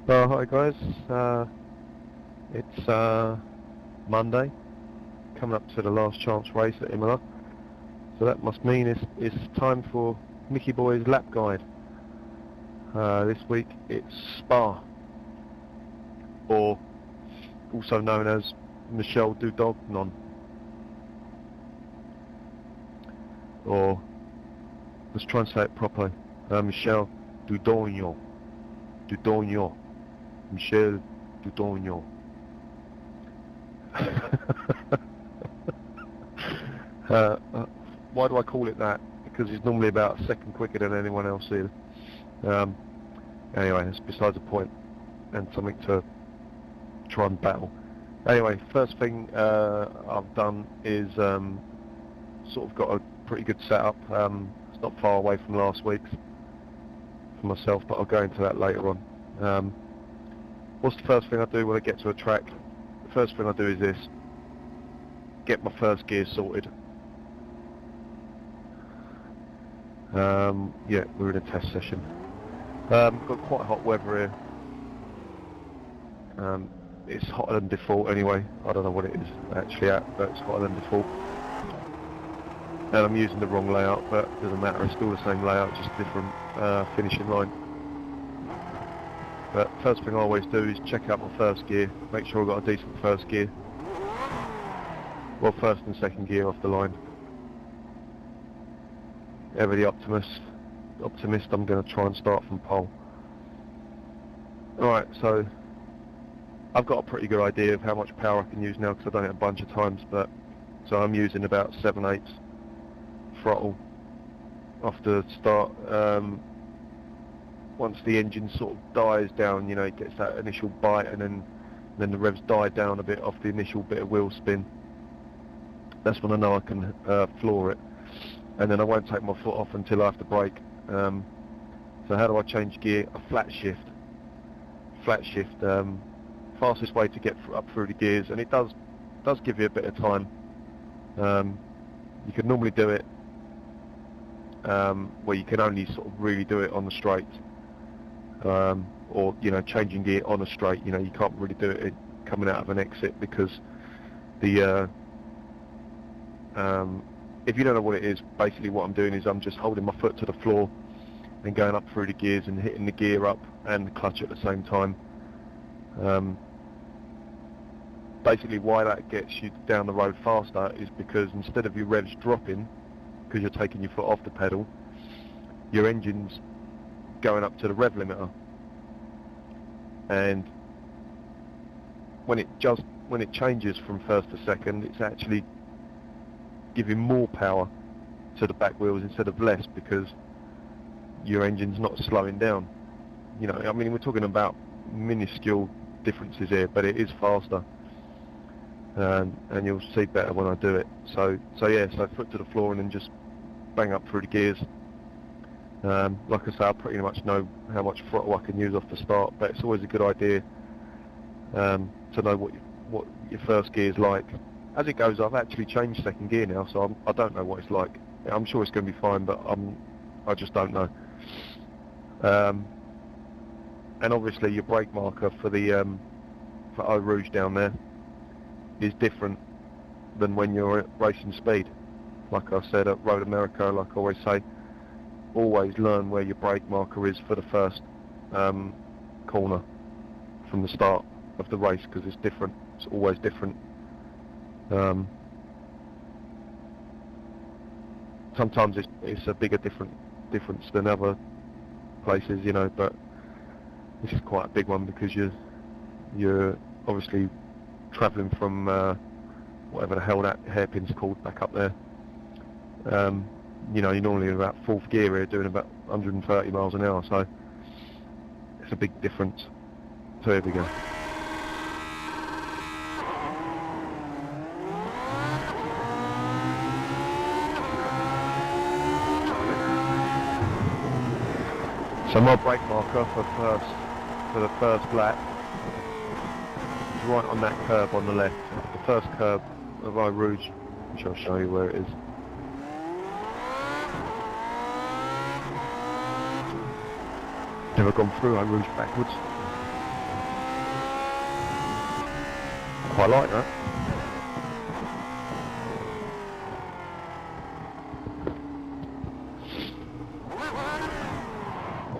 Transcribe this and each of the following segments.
Hi guys, it's Monday, coming up to the last chance race at Imola, so that must mean it's time for Mickey Boy's lap guide. This week it's Spa, or also known as Michel Dudognon, or let's try and say it properly, Michel Dudognon. Michel Dudognon. Why do I call it that? Because he's normally about a second quicker than anyone else is. Anyway, it's besides the point, and something to try and battle. Anyway, first thing I've done is sort of got a pretty good setup. It's not far away from last week's for myself, but I'll go into that later on. What's the first thing I do when I get to a track? The first thing I do is this: get my first gear sorted. Yeah, we're in a test session. Got quite hot weather here. It's hotter than default anyway. I don't know what it is actually at, but it's hotter than default. And I'm using the wrong layout, but it doesn't matter, it's still the same layout, just a different finishing line. But first thing I always do is check out my first gear, make sure I've got a decent first gear. Well, first and second gear off the line. Ever the optimist, I'm going to try and start from pole. Alright, so I've got a pretty good idea of how much power I can use now because I've done it a bunch of times, but so I'm using about 7/8 throttle off the start. Once the engine sort of dies down, you know, it gets that initial bite, and then the revs die down a bit off the initial bit of wheel spin. That's when I know I can floor it, and then I won't take my foot off until I have to brake. So how do I change gear? A flat shift. Fastest way to get up through the gears, and it does give you a bit of time. You can normally do it where you can only sort of really do it on the straight, or, you know, changing gear on a straight. You know, you can't really do it coming out of an exit because the if you don't know what it is, basically what I'm doing is I'm just holding my foot to the floor and going up through the gears and hitting the gear up and the clutch at the same time. Basically why that gets you down the road faster is because instead of your revs dropping because you're taking your foot off the pedal, your engine's going up to the rev limiter, and when it changes from first to second, it's actually giving more power to the back wheels instead of less because your engine's not slowing down. You know, I mean, we're talking about minuscule differences here, but it is faster, and you'll see better when I do it. So yeah, so foot to the floor and then just bang up through the gears. Like I say, I pretty much know how much throttle I can use off the start, but it's always a good idea to know what your first gear is like. As it goes, I've actually changed second gear now, so I don't know what it's like. I'm sure it's going to be fine, but I just don't know. And obviously your brake marker for the for Eau Rouge down there is different than when you're at racing speed. Like I said at Road America, like I always say, always learn where your brake marker is for the first corner from the start of the race, because it's different. It's always different. Sometimes it's a bigger difference than other places, you know, but this is quite a big one because you're obviously travelling from whatever the hell that hairpin's called back up there. You know, you're normally in about fourth gear here doing about 130 miles an hour, so it's a big difference. So here we go. So my brake marker for the first lap is right on that curb on the left. The first curb of Eau Rouge, which I'll show you where it is. Never gone through Eau Rouge backwards. Quite like that.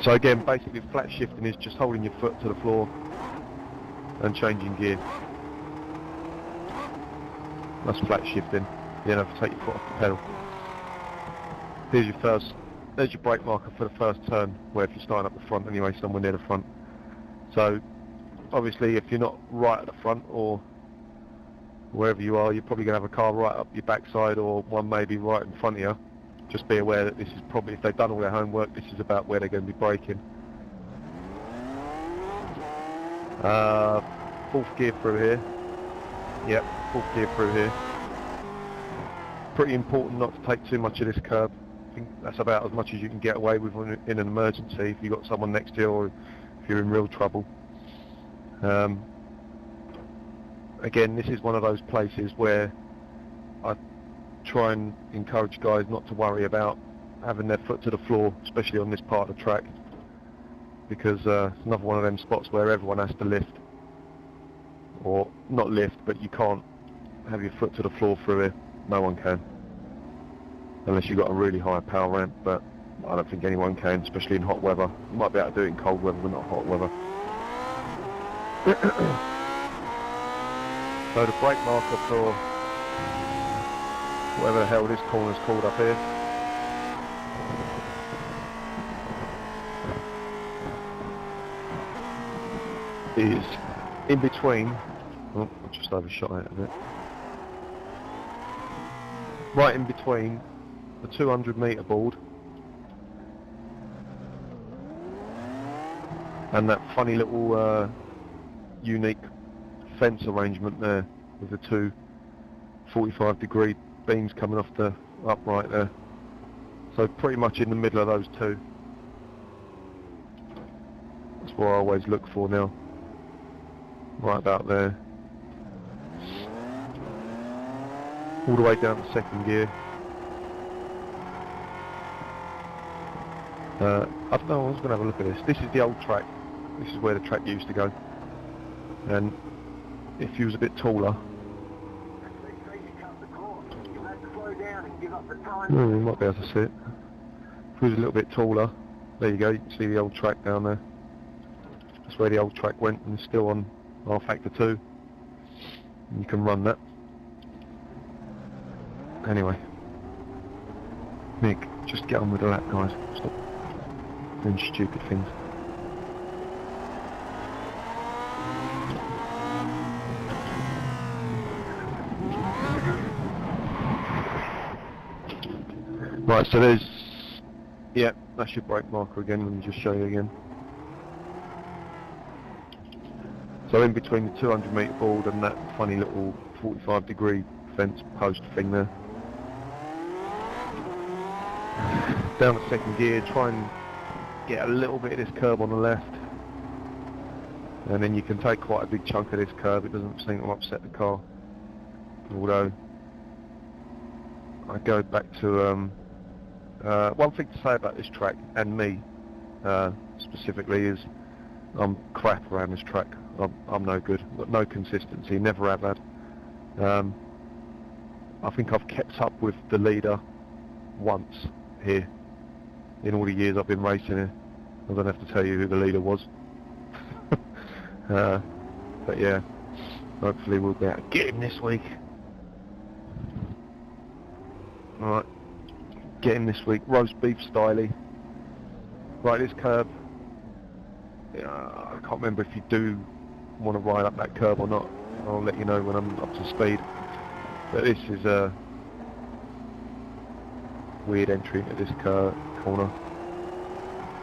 So again, basically flat shifting is just holding your foot to the floor and changing gear. That's flat shifting. You don't have to take your foot off the pedal. There's your brake marker for the first turn, where if you're starting up the front anyway, somewhere near the front. So obviously if you're not right at the front or wherever you are, you're probably going to have a car right up your backside or one maybe right in front of you. Just be aware that this is probably, if they've done all their homework, this is about where they're going to be braking. Fourth gear through here. Yep, fourth gear through here. Pretty important not to take too much of this curb. I think that's about as much as you can get away with in an emergency if you've got someone next to you or if you're in real trouble. Again, this is one of those places where I try and encourage guys not to worry about having their foot to the floor, especially on this part of the track, because it's another one of them spots where everyone has to lift, or not lift, but you can't have your foot to the floor through here. No one can, unless you've got a really high power ramp, but I don't think anyone can, especially in hot weather. You might be able to do it in cold weather, but not hot weather. So the brake marker for whatever the hell this corner's called up here is in between, oh, I just overshot it a bit, right in between the 200 metre board and that funny little unique fence arrangement there with the two 45-degree beams coming off the upright there. So pretty much in the middle of those two. That's what I always look for now. Right about there. All the way down to second gear. I don't know, I was going to have a look at this. This is the old track. This is where the track used to go. And if you was a bit taller, oh, you might be able to see it. If you was a little bit taller, there you go, you can see the old track down there. That's where the old track went, and it's still on R-Factor 2. And you can run that. Anyway, Mick, just get on with the lap, guys. Stop doing stupid things. Right, so there's, yeah, that's your brake marker again. Let me just show you again. So in between the 200 metre board and that funny little 45-degree fence post thing there. Down to second gear, try and get a little bit of this curb on the left. And then you can take quite a big chunk of this curb. It doesn't seem to upset the car. Although, I go back to, one thing to say about this track, and me specifically, is I'm crap around this track. I'm no good. Got no consistency, never have had. I think I've kept up with the leader once here in all the years I've been racing here. I don't have to tell you who the leader was. But yeah, hopefully we'll be able to get him this week. Alright, get him this week. Roast beef styly. Right, this curb, I can't remember if you do want to ride up that curb or not. I'll let you know when I'm up to speed. But this is a weird entry into this corner.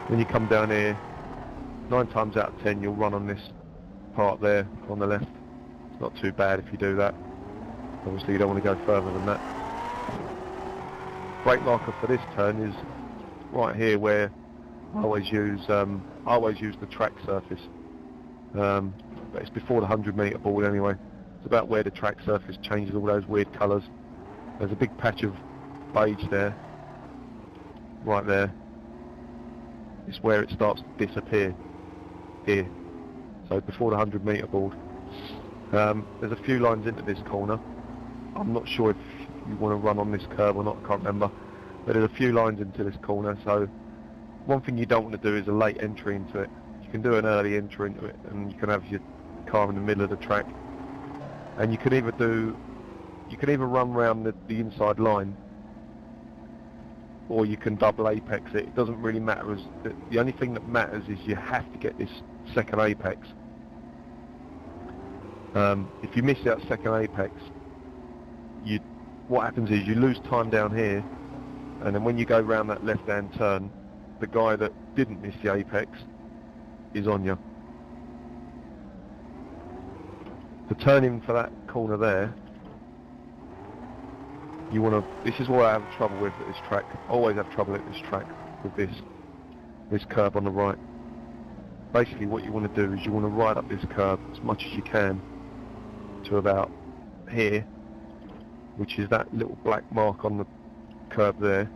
When you come down here, 9 times out of 10 you'll run on this part there on the left. It's not too bad if you do that. Obviously you don't want to go further than that. Brake marker for this turn is right here where I always use the track surface. But it's before the 100 metre board anyway. It's about where the track surface changes all those weird colours. There's a big patch of beige there, right there. It's where it starts to disappear, here. So before the 100 metre board. There's a few lines into this corner. I'm not sure if you want to run on this curb or not, I can't remember. But there's a few lines into this corner, so one thing you don't want to do is a late entry into it. You can do an early entry into it, and you can have your car in the middle of the track. And you can either run round the inside line, or you can double apex it. It doesn't really matter. The only thing that matters is you have to get this second apex. If you miss that second apex, what happens is you lose time down here, and then when you go round that left-hand turn, the guy that didn't miss the apex is on you. To turn in for that corner there, this is what I have trouble with at this track. I always have trouble at this track with this curb on the right. Basically what you want to do is you want to ride up this curb as much as you can to about here, which is that little black mark on the curb there.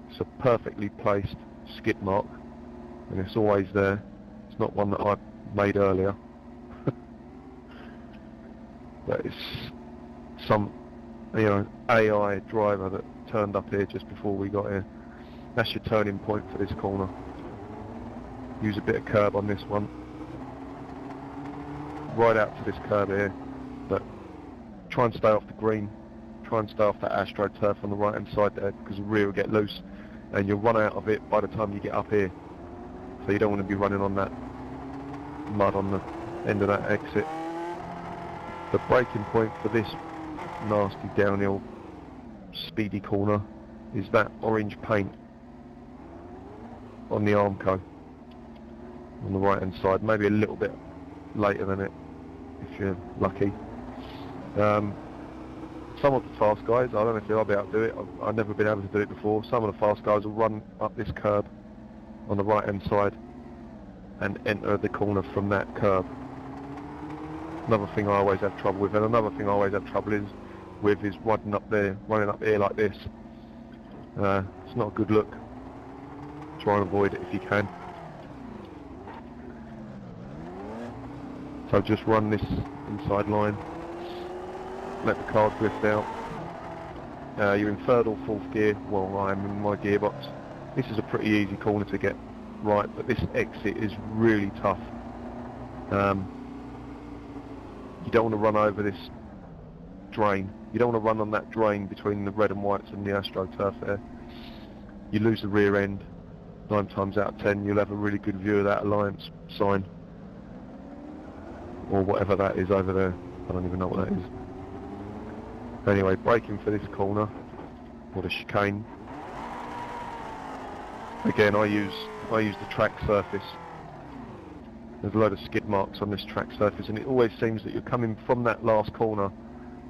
It's a perfectly placed skid mark, and it's always there. It's not one that I made earlier. But it's some, AI driver that turned up here just before we got here. That's your turning point for this corner. Use a bit of curb on this one. Right out to this curb here, but try and stay off the green. Try and stay off that AstroTurf on the right hand side there, because the rear will get loose and you'll run out of it by the time you get up here. So you don't want to be running on that mud on the end of that exit. The braking point for this nasty downhill speedy corner is that orange paint on the Armco on the right hand side, maybe a little bit later than it if you're lucky. Some of the fast guys, I don't know if I'll be able to do it, I've never been able to do it before. Some of the fast guys will run up this curb on the right hand side and enter the corner from that curb. Another thing I always have trouble with, and another thing I always have trouble with is running up here like this. It's not a good look. Try and avoid it if you can. So just run this inside line, let the car drift out. You're in third or fourth gear, well I am in my gearbox. This is a pretty easy corner to get right, but this exit is really tough. You don't want to run over this drain. You don't want to run on that drain between the red and whites and the AstroTurf there. You lose the rear end. 9 times out of 10 you'll have a really good view of that Alliance sign. Or whatever that is over there. I don't even know what that is. Anyway, braking for this corner, or the chicane. Again, I use the track surface. There's a load of skid marks on this track surface, and it always seems that you're coming from that last corner,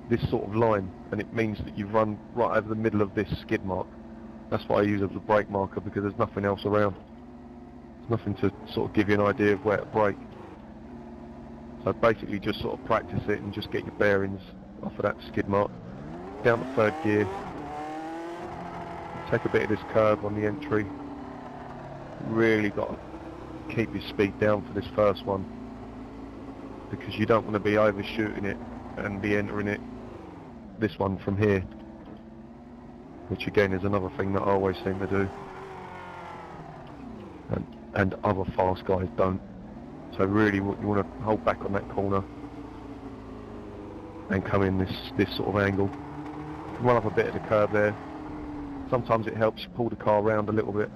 this sort of line, and it means that you've run right over the middle of this skid mark. That's why I use it as a brake marker, because there's nothing else around. There's nothing to sort of give you an idea of where to brake. So basically just sort of practice it and just get your bearings off of that skid mark. Down to third gear. Take a bit of this curb on the entry. Really got to keep your speed down for this first one, because you don't want to be overshooting it and be entering it, this one from here, which again is another thing that I always seem to do, and other fast guys don't. So really you want to hold back on that corner and come in this sort of angle. Run up a bit of the curb there. Sometimes it helps you pull the car around a little bit.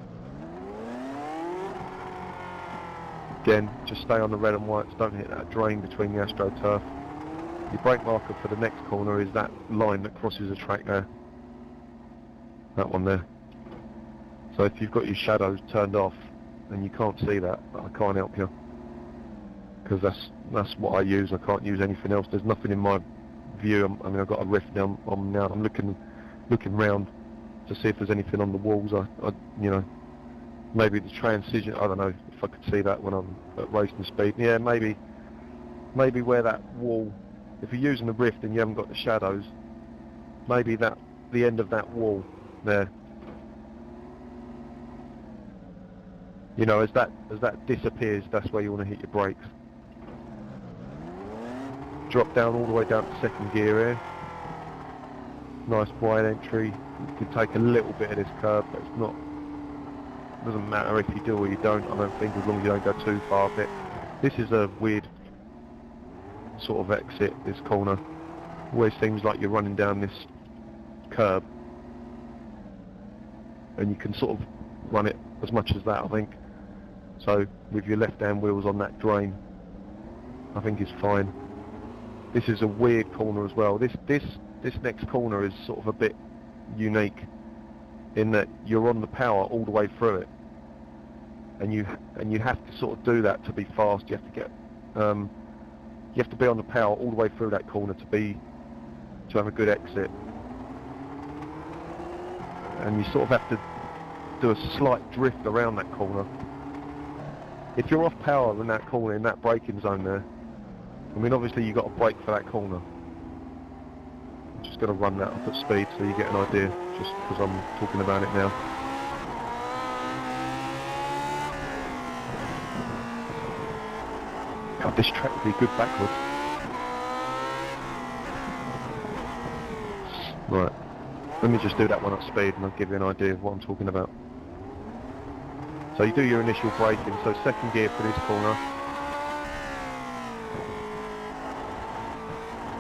Again, just stay on the red and whites, don't hit that drain between the AstroTurf. Your brake marker for the next corner is that line that crosses the track there. That one there. So if you've got your shadows turned off and you can't see that, I can't help you. Because that's what I use, I can't use anything else. There's nothing in my view. I mean, I've got a rift down on now. I'm looking round to see if there's anything on the walls. Maybe the transition, I don't know if I could see that when I'm at racing speed. Yeah, maybe where that wall, if you're using the rift and you haven't got the shadows, maybe the end of that wall there. As that disappears, that's where you want to hit your brakes. drop down all the way down to second gear here. Nice wide entry. You can take a little bit of this curve, but it's not, doesn't matter if you do or you don't, I don't think, as long as you don't go too far up it. This is a weird sort of exit, this corner. Always seems like you're running down this curb, and you can sort of run it as much as that, I think. So with your left hand wheels on that drain, I think it's fine. This is a weird corner as well. This next corner is sort of a bit unique in that you're on the power all the way through it, and you have to sort of do that to be fast. You have to get you have to be on the power all the way through that corner to have a good exit, and you sort of have to do a slight drift around that corner. If you're off power in that corner, in that braking zone there, I mean, obviously you've got to brake for that corner. I'm just going to run that up at speed so you get an idea, just because I'm talking about it now. God, this track would be good backwards. Right, let me just do that one at speed and I'll give you an idea of what I'm talking about. So you do your initial braking, so second gear for this corner,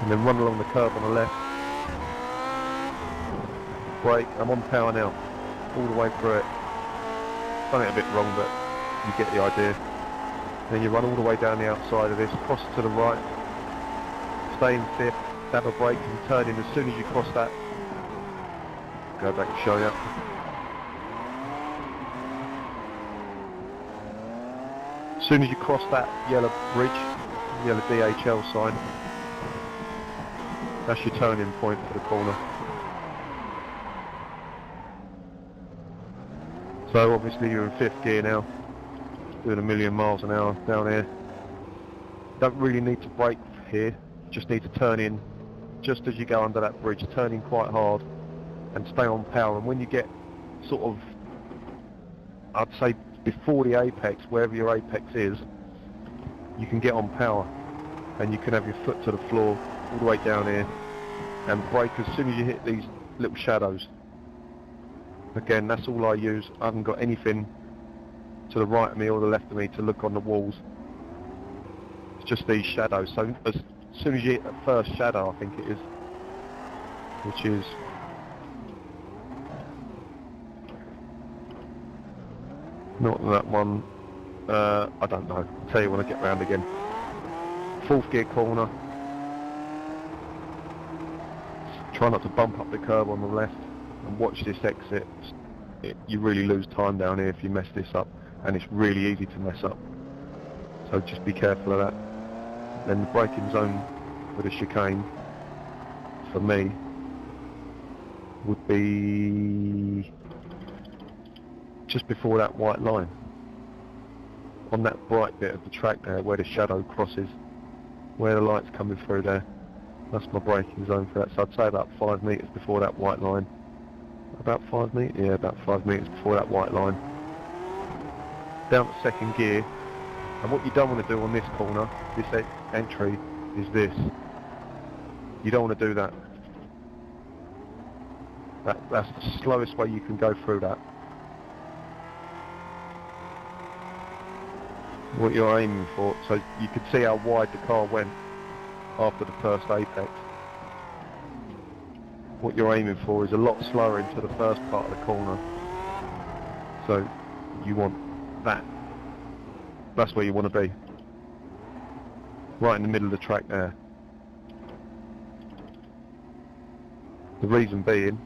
and then run along the curb on the left, brake. I'm on power now, all the way through it. Done it a bit wrong, but you get the idea. Then you run all the way down the outside of this, cross to the right, stay in fifth, stab a brake and turn in as soon as you cross that. Go back and show you. As soon as you cross that yellow bridge, yellow DHL sign, that's your turning point for the corner. So obviously you're in fifth gear now, doing 1,000,000 miles an hour down here. Don't really need to brake here, just need to turn in just as you go under that bridge, turn in quite hard and stay on power. And when you get sort of, I'd say before the apex, wherever your apex is, you can get on power and you can have your foot to the floor all the way down here and brake as soon as you hit these little shadows. Again, that's all I use. I haven't got anything to the right of me or the left of me to look on the walls. It's just these shadows. So as soon as you hit the first shadow, I think it is, which is not that one, I don't know. I'll tell you when I get round again. Fourth gear corner. Try not to bump up the curb on the left and watch this exit. You really lose time down here if you mess this up, and it's really easy to mess up. So just be careful of that. Then the braking zone for the chicane, for me, would be just before that white line, on that bright bit of the track there where the shadow crosses, where the light's coming through there. That's my braking zone for that. So I'd say about 5 metres before that white line. About 5 metres? Yeah, about 5 metres before that white line. Down to second gear. And what you don't want to do on this corner, this entry, is this. You don't want to do that. That's the slowest way you can go through that. What you're aiming for, so you could see how wide the car went after the first apex. What you're aiming for is a lot slower into the first part of the corner. So you want that. That's where you want to be. Right in the middle of the track there. The reason being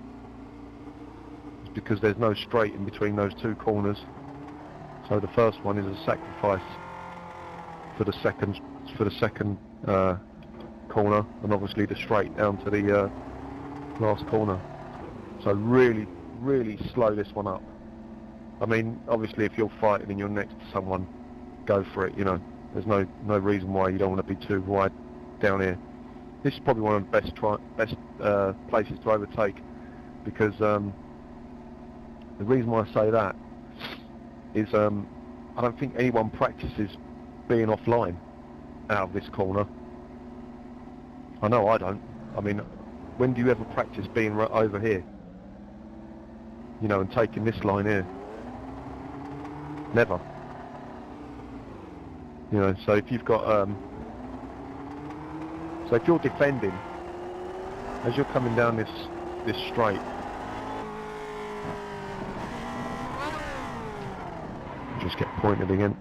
is because there's no straight in between those two corners. So the first one is a sacrifice for the second corner, and obviously the straight down to the last corner. So really, really slow this one up. I mean, obviously if you're fighting and you're next to someone, go for it, you know. There's no reason why you don't want to be too wide down here. This is probably one of the best places to overtake, because the reason why I say that is I don't think anyone practices being offline out of this corner. I know I don't. I mean, when do you ever practice being right over here? You know, and taking this line here? Never. You know, so if you've got, so if you're defending, as you're coming down this straight, just get pointed again.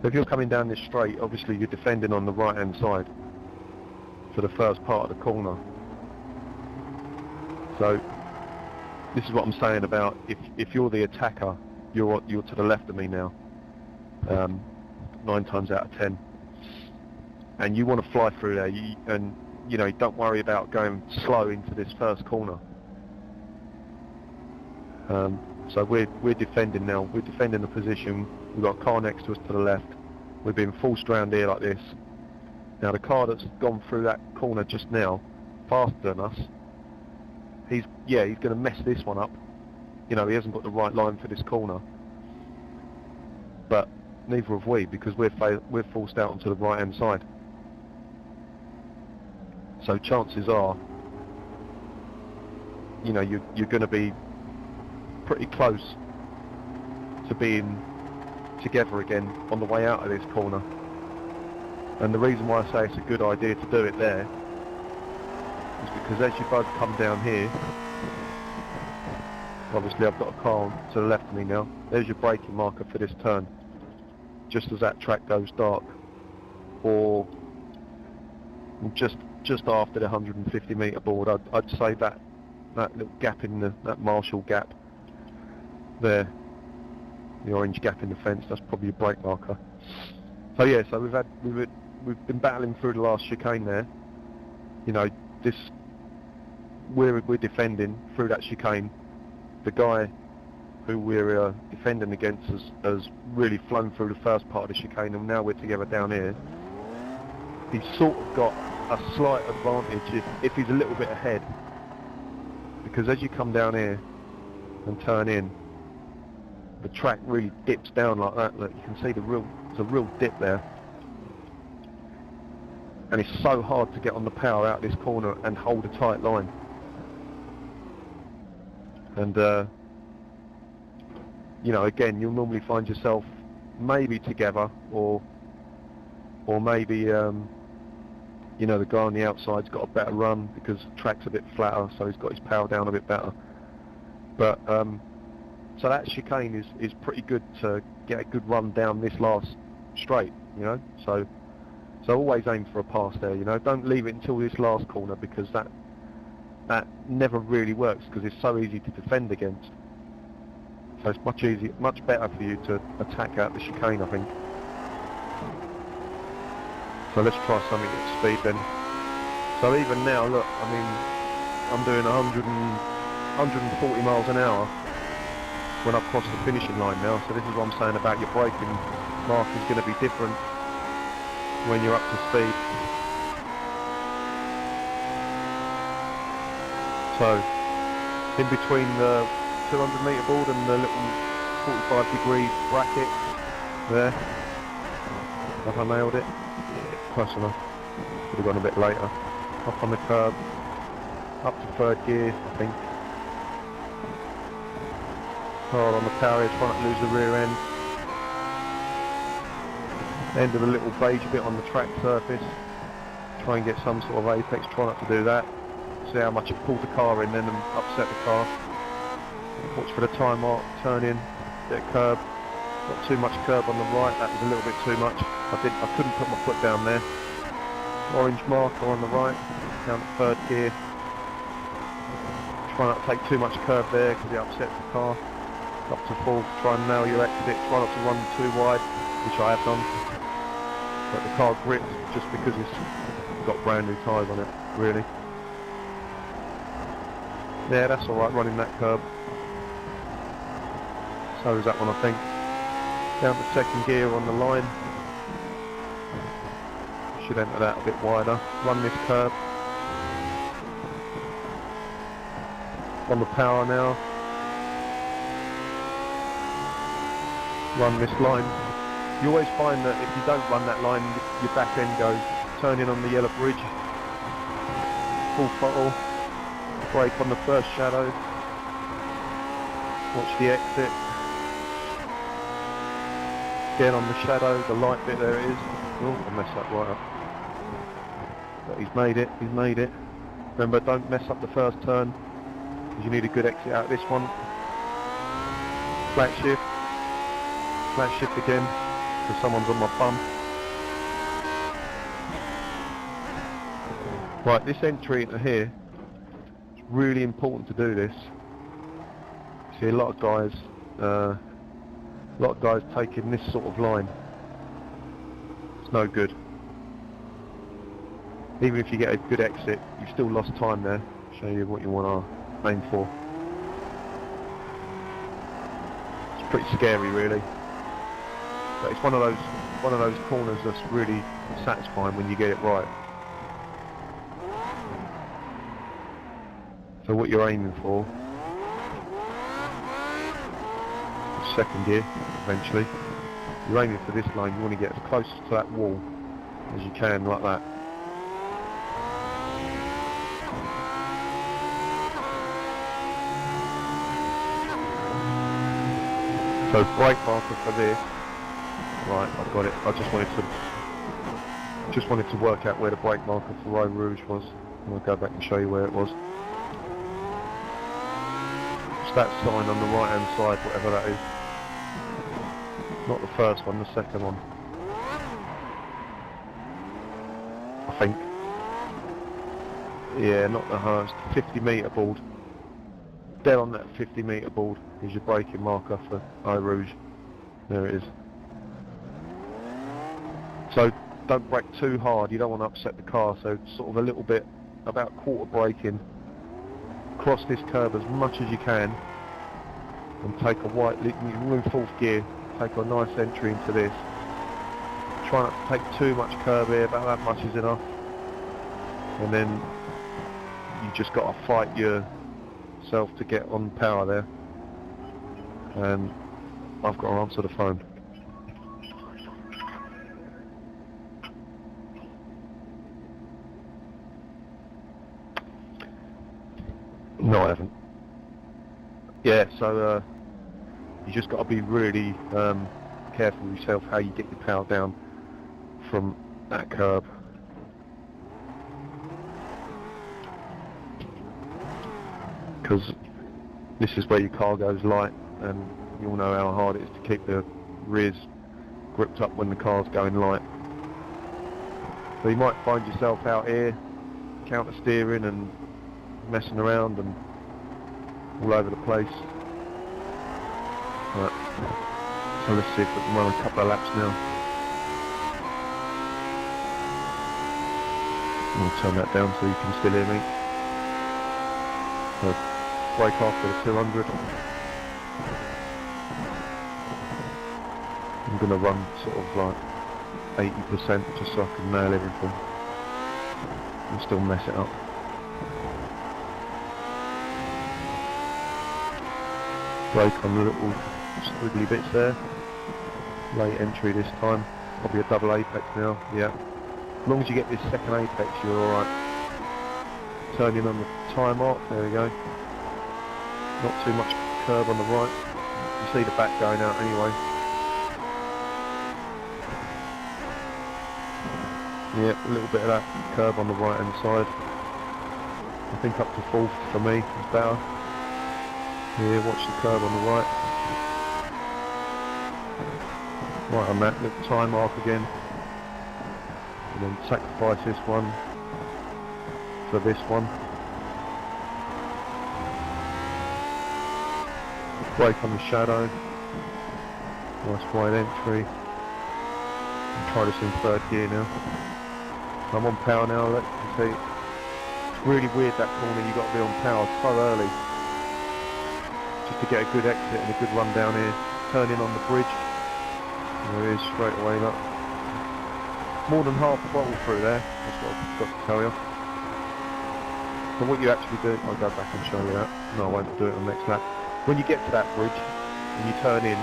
So if you're coming down this straight, obviously you're defending on the right hand side for the first part of the corner. So this is what I'm saying about if you're the attacker, you're to the left of me now, 9 times out of 10, and you want to fly through there, and you know, don't worry about going slow into this first corner. So we're defending now. We're defending the position. We've got a car next to us to the left. We're being forced round here like this. Now the car that's gone through that corner just now, faster than us, he's going to mess this one up. You know, he hasn't got the right line for this corner. But neither have we, because we're forced out onto the right hand side. So chances are, you know, you're going to be pretty close to being together again on the way out of this corner. And the reason why I say it's a good idea to do it there is because as you both come down here, obviously I've got a car to the left of me now, there's your braking marker for this turn, just as that track goes dark, or just after the 150 metre board. I'd say that little gap in that Marshall gap there, the orange gap in the fence, that's probably a brake marker. So yeah, so we've been battling through the last chicane there. You know, we're defending through that chicane. The guy who we're defending against has really flown through the first part of the chicane, and now we're together down here. He's sort of got a slight advantage if he's a little bit ahead, because as you come down here and turn in, the track really dips down like that. Look, you can see there's a real dip there, and it's so hard to get on the power out of this corner and hold a tight line. And you know, again, you'll normally find yourself maybe together, or maybe you know, the guy on the outside's got a better run because the track's a bit flatter, so he's got his power down a bit better. But so that chicane is pretty good to get a good run down this last straight, you know. So always aim for a pass there, you know. Don't leave it until this last corner, because that never really works, because it's so easy to defend against. So it's much better for you to attack out the chicane, I think. So let's try something at speed then. So even now, look, I mean, I'm doing 140 miles an hour when I've crossed the finishing line now. So this is what I'm saying about your braking mark is going to be different when you're up to speed. So in between the 200 metre board and the little 45-degree bracket there, have I nailed it? Close enough. Could have gone a bit later. Up on the curb, up to third gear, I think. Hard on the power here, trying not to lose the rear end. End of the little beige bit on the track surface. Try and get some sort of apex, try not to do that. See how much it pulled the car in then and upset the car. Watch for the time mark, turn in, bit of curb. Not too much curb on the right, that was a little bit too much. I couldn't put my foot down there. Orange marker on the right, down to third gear. Try not to take too much curb there because it upsets the car. Up to fourth, try and nail your exit, try not to run too wide, which I have done. But the car grips just because it's got brand new tyres on it, really. Yeah, that's alright running that curb. So is that one, I think. Down to second gear on the line. Should enter that a bit wider. Run this curb. On the power now. Run this line. You always find that if you don't run that line, your back end goes turning on the yellow bridge. full throttle, brake on the first shadow, watch the exit, again on the shadow, the light bit, there it is. Oh, I messed that right up. But he's made it, he's made it. Remember, don't mess up the first turn, because you need a good exit out of this one. Flat shift again, because someone's on my bum. Right, this entry into here, it's really important to do this. See a lot of guys taking this sort of line. It's no good. Even if you get a good exit, you've still lost time there. Show you what you want to aim for. It's pretty scary, really. But it's one of those corners that's really satisfying when you get it right. So what you're aiming for, second gear, eventually, you're aiming for this line. You want to get as close to that wall as you can, like that. So brake marker for this. Right, I've got it. I just wanted to work out where the brake marker for Row Rouge was. I'll go back and show you where it was. It's that sign on the right hand side, whatever that is. Not the first one, the second one. I think. Yeah, not the highest. 50 metre board. There on that 50 metre board is your braking marker for Row Rouge. There it is. So don't brake too hard, you don't want to upset the car, so sort of a little bit, about quarter braking. Cross this curb as much as you can and take a white, you can move fourth gear, take a nice entry into this. Try not to take too much curb here, about that much is enough. And then you just got to fight yourself to get on power there. And I've got to answer the phone. No, I haven't. Yeah, so you just got to be really careful with yourself how you get your power down from that curb. Because this is where your car goes light, and you all know how hard it is to keep the rears gripped up when the car's going light. So you might find yourself out here counter steering and messing around and all over the place. Right. So let's see if we can run a couple of laps now. I'll turn that down so you can still hear me. So brake after the 200. I'm going to run sort of like 80% just so I can nail everything and still mess it up. Brake on the little squiggly bits there. Late entry this time. Probably a double apex now, yeah. As long as you get this second apex, you're alright. Turning on the tyre mark, there we go. Not too much curb on the right. You see the back going out anyway. Yeah, a little bit of that curb on the right hand side. I think up to fourth for me is better. Here, watch the curb on the right. Right on that little time mark again. And then sacrifice this one for this one. Brake on the shadow. Nice wide entry. I'll try this in third gear now. I'm on power now, let you see. It's really weird that corner, you've got to be on power so early. Just to get a good exit and a good run down here. Turn in on the bridge. There it is, straight away look. More than half a bottle through there, that's what I've got to tell you. So what you actually do, I'll go back and show you that. No, I won't do it on the next lap. When you get to that bridge and you turn in,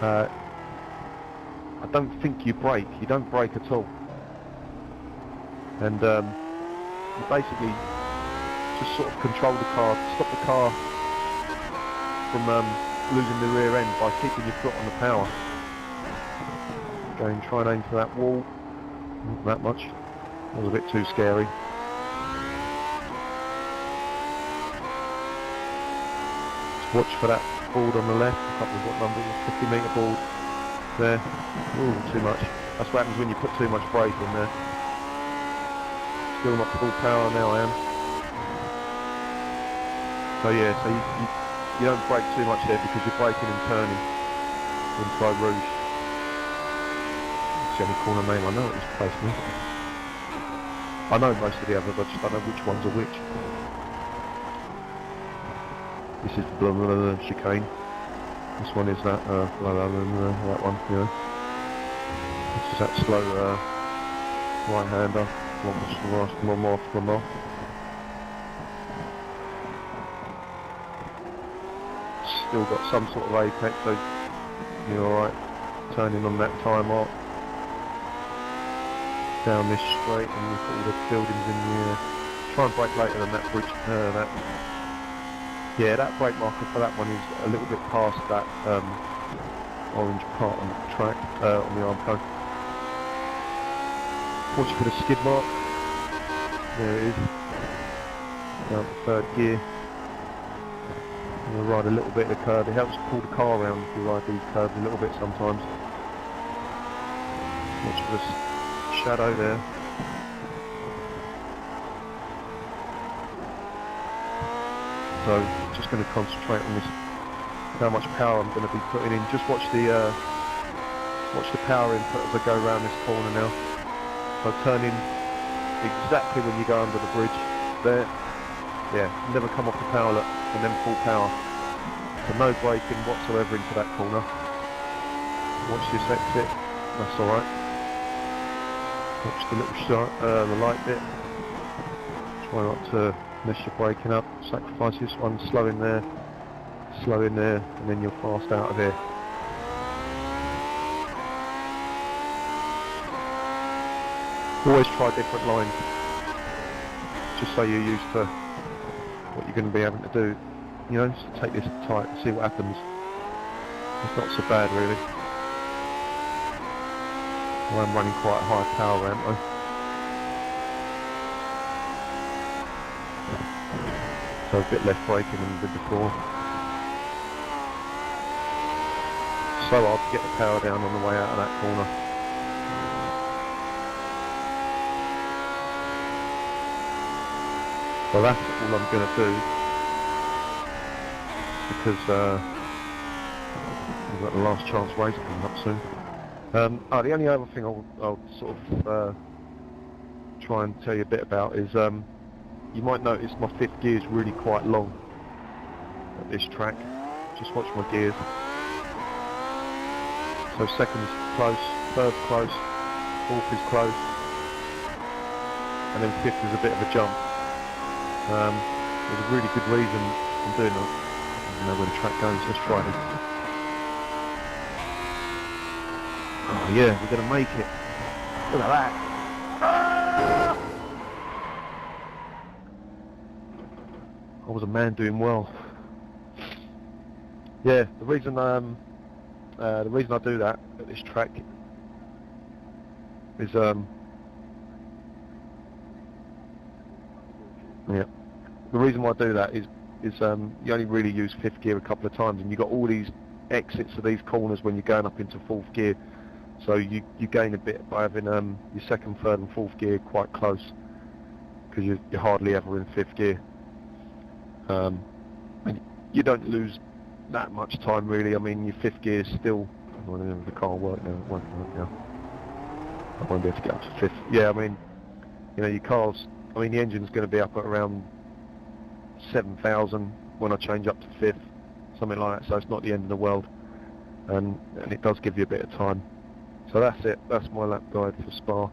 I don't think you brake. You don't brake at all. and you basically just sort of control the car, stop the car from losing the rear end by keeping your foot on the power. Going, try and aim for that wall. Not that much. That was a bit too scary. Just watch for that board on the left. I can't remember what number it was, 50 metre board. There. Ooh, too much. That's what happens when you put too much brake in there. Still not full power now, I am. So yeah, so you don't brake too much there because you're braking and turning in Claude Rouge. It's the only corner name I know at this place now. I know most of the others, I just don't know which ones are which. This is the blah, blah, blah, chicane. This one is that, blah, blah, blah, that one, you know. This is that slow right-hander. One more. Still got some sort of apex, so you're alright. Turning on that time arc. Down this straight, and you've got all the buildings in the air. Try and brake later than that bridge. Yeah, that brake marker for that one is a little bit past that orange part on the track, on the arm cone. Watch for the skid mark. There it is. Down to third gear. I'm going to ride a little bit of the curve. It helps pull the car around if you ride these curves a little bit sometimes. Watch for the shadow there. So, just going to concentrate on this, how much power I'm going to be putting in. Just watch the power input as I go around this corner now. So turn in exactly when you go under the bridge. There. Yeah, never come off the power look and then full power. So no braking whatsoever into that corner. Watch this exit. That's alright. Watch the little shot, the light bit. Try not to mess your braking up. Sacrifice this one, slow in there, and then you're fast out of here. Always try different lines, just so you're used to what you're going to be having to do. You know, just take this tight and see what happens. It's not so bad really. Well, I'm running quite high power, aren't I? So a bit less braking than we did before. So hard to get the power down on the way out of that corner. Well, that's all I'm going to do, because we've got the last chance race coming up soon. The only other thing I'll sort of try and tell you a bit about is you might notice my fifth gear is really quite long at this track. Just watch my gears. So second's close, third close, fourth is close, and then fifth is a bit of a jump. There's a really good reason I'm doing that. I don't know where the track goes, let's try it. Oh yeah, we're going to make it. Look at that. I was a man doing well. Yeah, the reason I do that at this track is the reason why I do that is you only really use fifth gear a couple of times, and you got all these exits of these corners when you're going up into fourth gear. So you gain a bit by having your second, third and fourth gear quite close, because you're hardly ever in fifth gear. And you don't lose that much time really. I mean, your fifth gear is still, well, the car will work now, it won't work now. I won't be able to get up to fifth. Yeah, I mean, you know, your car's, I mean, the engine's going to be up at around 7,000 when I change up to fifth, something like that, so it's not the end of the world, and it does give you a bit of time. So that's it, that's my lap guide for Spa.